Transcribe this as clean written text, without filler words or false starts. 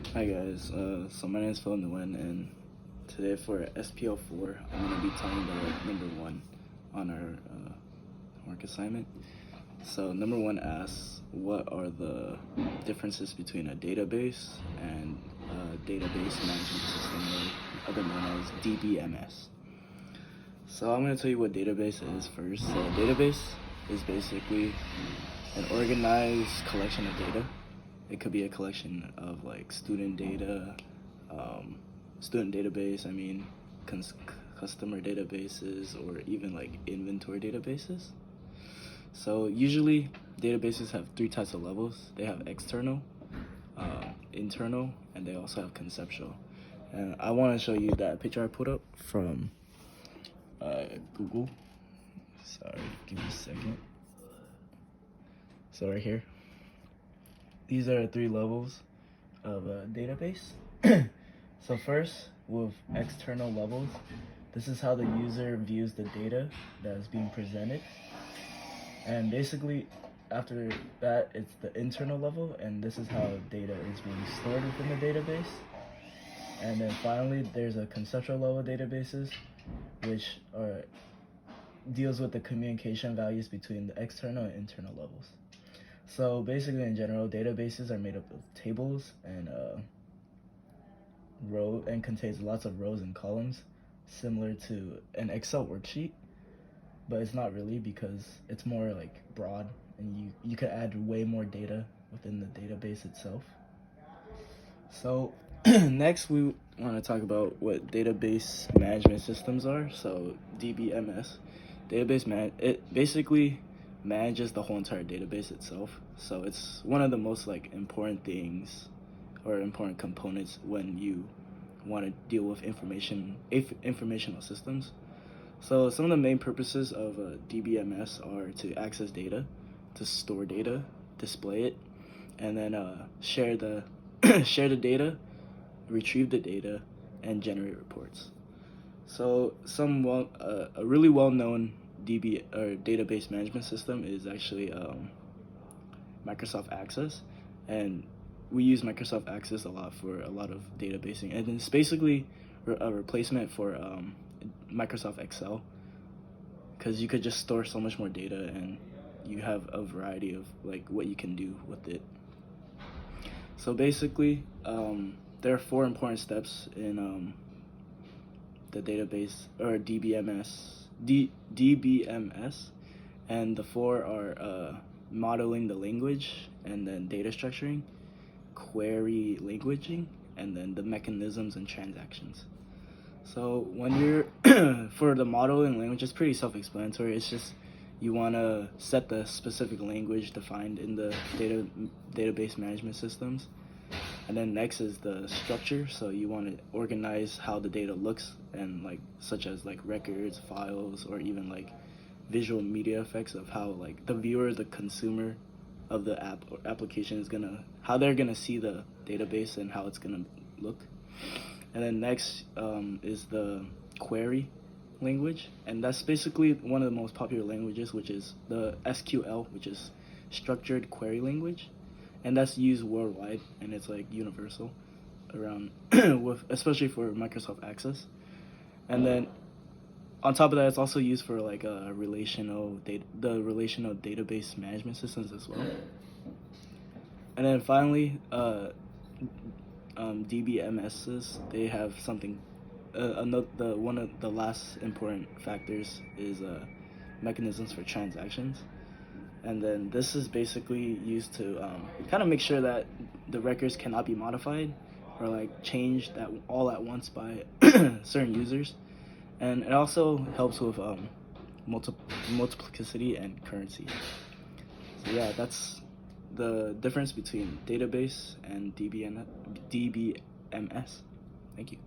Hi guys, so my name is Phil Nguyen, and today for SPL-4, I'm going to be talking about number 1 on our homework assignment. So number 1 asks, what are the differences between a database and a database management system, or other known as DBMS? So I'm going to tell you what database is first. So a database is basically an organized collection of data. It could be a collection of like student data, student database, customer databases, or even like inventory databases. So usually databases have 3 types of levels. They have external, internal, and they also have conceptual. And I want to show you that picture I put up from Google. Sorry, give me a second. So right here. These are 3 levels of a database. So first, with external levels, this is how the user views the data that is being presented. And basically, after that, it's the internal level, and this is how data is being stored within the database. And then finally, there's a conceptual level databases, which deals with the communication values between the external and internal levels. So basically, in general, databases are made up of tables and contains lots of rows and columns, similar to an Excel worksheet, but it's not really, because it's more like broad, and you could add way more data within the database itself. So next, we want to talk about what database management systems are. So DBMS, it basically manages the whole entire database itself. So it's one of the most like important things or important components when you want to deal with informational systems. So some of the main purposes of DBMS are to access data, to store data, display it, and then share the share the data, retrieve the data, and generate reports. So a really well-known database management system is actually Microsoft Access, and we use Microsoft Access a lot for a lot of databasing, and it's basically a replacement for Microsoft Excel, because you could just store so much more data, and you have a variety of like what you can do with it. So basically, there are 4 important steps in the database or DBMS, and the 4 are modeling the language, and then data structuring, query languaging, and then the mechanisms and transactions. So when you're for the modeling language, it's pretty self-explanatory. It's just you want to set the specific language defined in the database management systems. And then next is the structure. So you want to organize how the data looks, and like such as like records, files, or even like visual media effects of how like the viewer, the consumer of the app or application is how they're gonna see the database and how it's gonna look. And then next is the query language, and that's basically one of the most popular languages, which is the SQL, which is structured query language, and that's used worldwide, and it's like universal around especially for Microsoft Access. And then on top of that, it's also used for like relational database management systems as well. And then finally, DBMSs, they have something. One of the last important factors is mechanisms for transactions. And then this is basically used to kind of make sure that the records cannot be modified or like changed all at once by certain users. And it also helps with multiplicity and currency. So yeah, that's the difference between database and DBMS. Thank you.